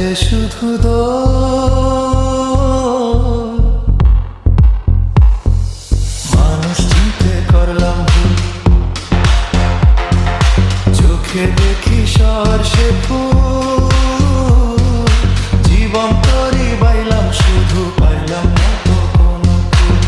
যে শুধু মানুষ চিনতে করলাম ভুল, চোখে দেখি সর্ষে ফুল, জীবন তরি বাইলাম শুধু পাইলাম না তো কোনো ফুল।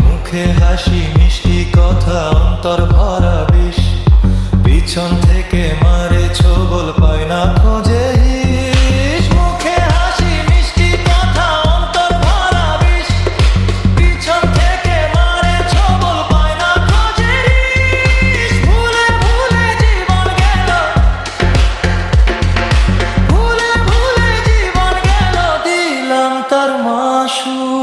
মুখে হাসি মিষ্টি কথা অন্তর ভরা বিষ, পিছন থেকে মারে ছোবল পায় না খোঁজে হিস। মুখে হাসি মিষ্টি কথা অন্তর ভরা বিষ, পিছন থেকে মারে ছোবল পায় না খোঁজে হিস। ভুলে ভুলে জীবন গেল, ভুলে ভুলে জীবন গেল, দিলাম তার মাসুল।